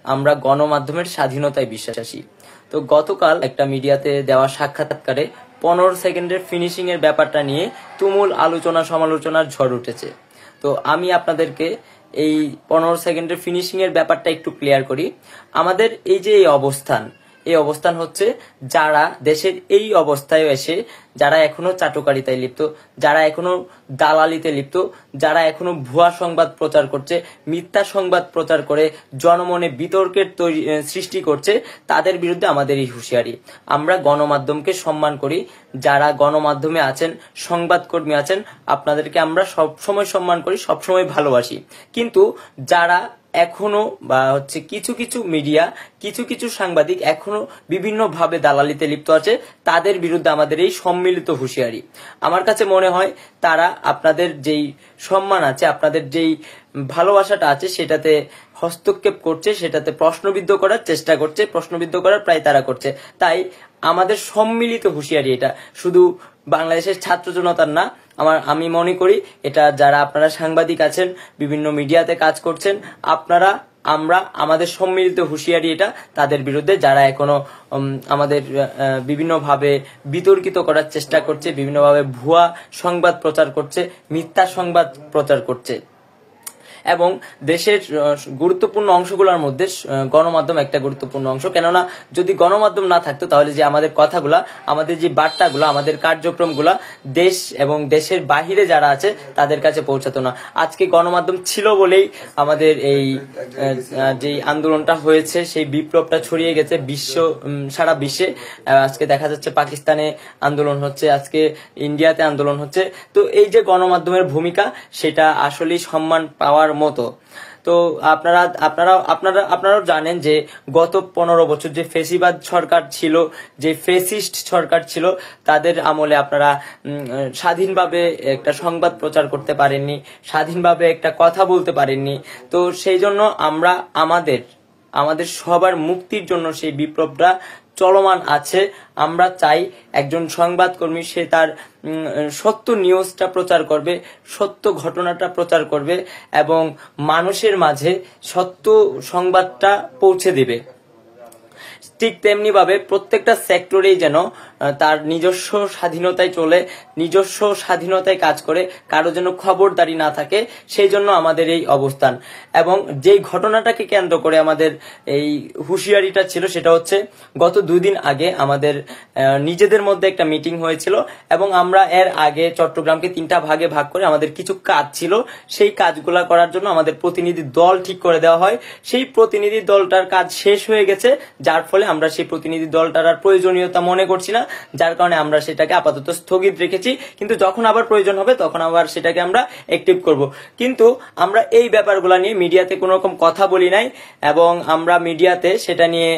আমরা গণমাধ্যমের স্বাধীনতায় বিশ্বাসী। তো গতকাল একটা মিডিয়াতে দেওয়া সাক্ষাৎকারে 15 সেকেন্ডের ফিনিশিং এর ব্যাপারটা নিয়ে তুমুল আলোচনা সমালোচনার ঝড় উঠেছে। তো আমি আপনাদেরকে এই 15 সেকেন্ডের ফিনিশিং এর ব্যাপারটা একটু ক্লিয়ার করি। আমাদের এই যে এই অবস্থান হচ্ছে যারা দেশের এই অবস্থায় এসে যারা এখনো চাটুকারিতায় লিপ্ত, যারা এখনো দালালিতে লিপ্ত, যারা এখনো ভুয়া সংবাদ প্রচার করছে, মিথ্যা সংবাদ প্রচার করে জনমনে বিতর্কের সৃষ্টি করছে, তাদের বিরুদ্ধে আমাদের এই হুঁশিয়ারি। আমরা গণমাধ্যমকে সম্মান করি, যারা গণমাধ্যমে আছেন, সংবাদকর্মী আছেন, আপনাদেরকে আমরা সবসময় সম্মান করি, সবসময় ভালোবাসি। কিন্তু যারা এখনো বা হচ্ছে কিছু কিছু মিডিয়া, কিছু কিছু সাংবাদিক এখনো বিভিন্ন ভাবে দালালিতে লিপ্ত আছে, তাদের বিরুদ্ধে আমাদের এই সম্মিলিত হুঁশিয়ারি। আমার কাছে মনে হয় তারা আপনাদের যেই সম্মান আছে, আপনাদের যেই ভালোবাসাটা আছে, সেটাতে হস্তক্ষেপ করছে, সেটাতে প্রশ্নবিদ্ধ করার চেষ্টা করছে, প্রশ্নবিদ্ধ করার প্রায় তারা করছে। তাই আমাদের সম্মিলিত হুঁশিয়ারি, এটা শুধু বাংলাদেশের ছাত্র জনতার না, আমি মনে করি এটা যারা আপনারা সাংবাদিক আছেন, বিভিন্ন মিডিয়াতে কাজ করছেন, আমাদের সম্মিলিত হুঁশিয়ারি এটা তাদের বিরুদ্ধে, যারা এখনো আমাদের বিভিন্নভাবে বিতর্কিত করার চেষ্টা করছে, বিভিন্নভাবে ভুয়া সংবাদ প্রচার করছে, মিথ্যা সংবাদ প্রচার করছে। এবং দেশের গুরুত্বপূর্ণ অংশগুলোর মধ্যে গণমাধ্যম একটা গুরুত্বপূর্ণ অংশ। কেননা যদি গণমাধ্যম না থাকতো তাহলে যে আমাদের কথাগুলা, আমাদের যে বার্তাগুলো, আমাদের কার্যক্রমগুলা দেশ এবং দেশের বাহিরে যারা আছে তাদের কাছে পৌঁছাতো না। আজকে গণমাধ্যম ছিল বলেই আমাদের এই যে আন্দোলনটা হয়েছে, সেই বিপ্লবটা ছড়িয়ে গেছে সারা বিশ্বে। আজকে দেখা যাচ্ছে পাকিস্তানে আন্দোলন হচ্ছে, আজকে ইন্ডিয়াতে আন্দোলন হচ্ছে। তো এই যে গণমাধ্যমের ভূমিকা, সেটা আসলেই সম্মান পাওয়ার মতো। তো আপনারাও জানেন যে গত 15 বছর যে ফেসিবাদ সরকার ছিল, যে ফেসিস্ট সরকার ছিল, তাদের আমলে আপনারা স্বাধীনভাবে একটা সংবাদ প্রচার করতে পারেননি, স্বাধীনভাবে একটা কথা বলতে পারেননি। তো সেই জন্য আমরা আমাদের সবার মুক্তির জন্য সেই বিপ্লবটা চলমান আছে। আমরা চাই একজন সংবাদকর্মী সে তার সত্য নিউজটা প্রচার করবে, সত্য ঘটনাটা প্রচার করবে এবং মানুষের মাঝে সত্য সংবাদটা পৌঁছে দিবে। ঠিক তেমনি ভাবে প্রত্যেকটা সেক্টরেই যেন তার নিজস্ব স্বাধীনতায় চলে, নিজস্ব স্বাধীনতায় কাজ করে, কারো যেন খবরদারি না থাকে, সেই জন্য আমাদের এই অবস্থান। এবং যেই ঘটনাটাকে কেন্দ্র করে আমাদের এই হুঁশিয়ারিটা ছিল, সেটা হচ্ছে গত 2 দিন আগে আমাদের নিজেদের মধ্যে একটা মিটিং হয়েছিল এবং আমরা এর আগে চট্টগ্রামকে 3টা ভাগে ভাগ করে আমাদের কিছু কাজ ছিল, সেই কাজগুলা করার জন্য আমাদের প্রতিনিধি দল ঠিক করে দেওয়া হয়। সেই প্রতিনিধি দলটার কাজ শেষ হয়ে গেছে, যার ফলে আমরা সেই প্রতিনিধি দলটার আর প্রয়োজনীয়তা মনে করছি না, যার কারণে আমরা সেটাকে আপাতত স্থগিত রেখেছি। কিন্তু যখন আবার প্রয়োজন হবে তখন আবার সেটাকে আমরা অ্যাক্টিভ করব। কিন্তু আমরা এই ব্যাপারগুলো নিয়ে মিডিয়াতে কোনো রকম কথা বলি নাই এবং আমরা মিডিয়াতে সেটা নিয়ে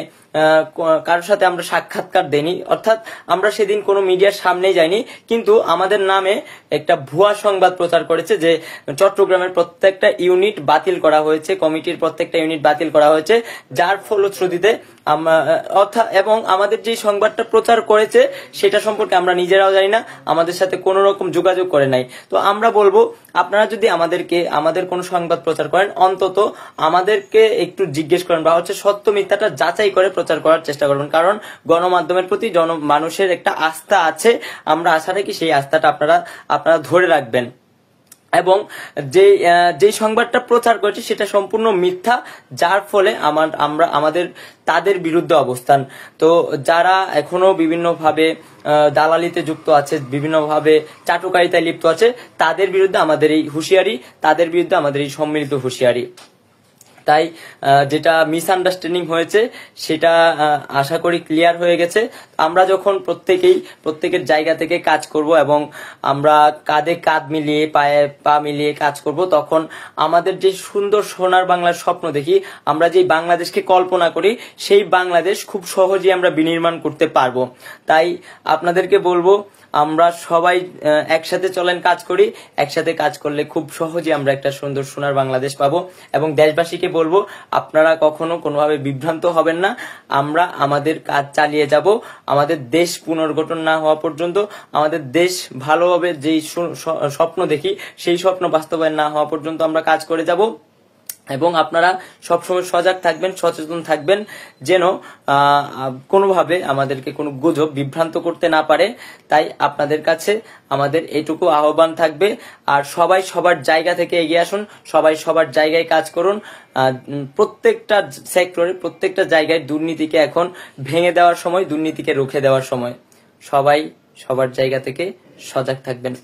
কারোর সাথে আমরা সাক্ষাৎকার দেইনি, অর্থাৎ আমরা সেদিন কোনো মিডিয়ার সামনেই যাইনি। কিন্তু আমাদের নামে একটা ভুয়া সংবাদ প্রচার করেছে যে চট্টগ্রামের প্রত্যেকটা ইউনিট বাতিল করা হয়েছে, কমিটির প্রত্যেকটা ইউনিট বাতিল করা হয়েছে, যার ফলশ্রুতিতে এবং আমাদের যে সংবাদটা প্রচার করেছে সেটা সম্পর্কে আমরা নিজেরাও জানি না, আমাদের সাথে কোনো রকম যোগাযোগ করে নাই। তো আমরা বলবো, আপনারা যদি আমাদের কোনো সংবাদ প্রচার করেন, অন্তত আমাদেরকে একটু জিজ্ঞেস করেন বা হচ্ছে সত্য মিথ্যাটা যাচাই করে প্রচার করার চেষ্টা করবেন। কারণ গণমাধ্যমের প্রতি মানুষের একটা আস্থা আছে, আমরা আশা রাখি সেই আস্থাটা আপনারা ধরে রাখবেন। এবং যে সংবাদটা প্রচার করেছে সেটা সম্পূর্ণ মিথ্যা, যার ফলে আমাদের তাদের বিরুদ্ধে অবস্থান। তো যারা এখনো বিভিন্নভাবে দালালিতে যুক্ত আছে, বিভিন্নভাবে চাটুকারিতায় লিপ্ত আছে, তাদের বিরুদ্ধে আমাদের এই হুঁশিয়ারি, তাদের বিরুদ্ধে আমাদের এই সম্মিলিত হুঁশিয়ারি। তাই যেটা মিসআন্ডারস্ট্যান্ডিং হয়েছে সেটা আশা করি ক্লিয়ার হয়ে গেছে। আমরা যখন প্রত্যেকের জায়গা থেকে কাজ করব এবং আমরা কাঁধে কাঁধ মিলিয়ে পায়ে পা মিলিয়ে কাজ করব, তখন আমাদের যে সুন্দর সোনার বাংলার স্বপ্ন দেখি, আমরা যে বাংলাদেশকে কল্পনা করি, সেই বাংলাদেশ খুব সহজেই আমরা বিনির্মাণ করতে পারবো। তাই আপনাদেরকে বলবো, আমরা সবাই একসাথে চলেন, কাজ করি। একসাথে কাজ করলে খুব সহজে আমরা একটা সুন্দর সোনার বাংলাদেশ পাবো। এবং দেশবাসীকে বলবো, আপনারা কখনো কোনোভাবে বিভ্রান্ত হবেন না, আমরা আমাদের কাজ চালিয়ে যাব। আমাদের দেশ পুনর্গঠন না হওয়া পর্যন্ত, আমাদের দেশ ভালোভাবে যেই স্বপ্ন দেখি সেই স্বপ্ন বাস্তবায়ন না হওয়া পর্যন্ত আমরা কাজ করে যাব। এবং আপনারা সবসময় সজাগ থাকবেন, সচেতন থাকবেন, যেন কোনোভাবে আমাদেরকে কোনো গুজব বিভ্রান্ত করতে না পারে। তাই আপনাদের কাছে আমাদের এটুকু আহ্বান থাকবে। আর সবাই সবার জায়গা থেকে এগিয়ে আসুন, সবাই সবার জায়গায় কাজ করুন। প্রত্যেকটা সেক্টরে, প্রত্যেকটা জায়গায় দুর্নীতিকে এখন ভেঙে দেওয়ার সময়, দুর্নীতিকে রুখে দেওয়ার সময়। সবাই সবার জায়গা থেকে সজাগ থাকবেন।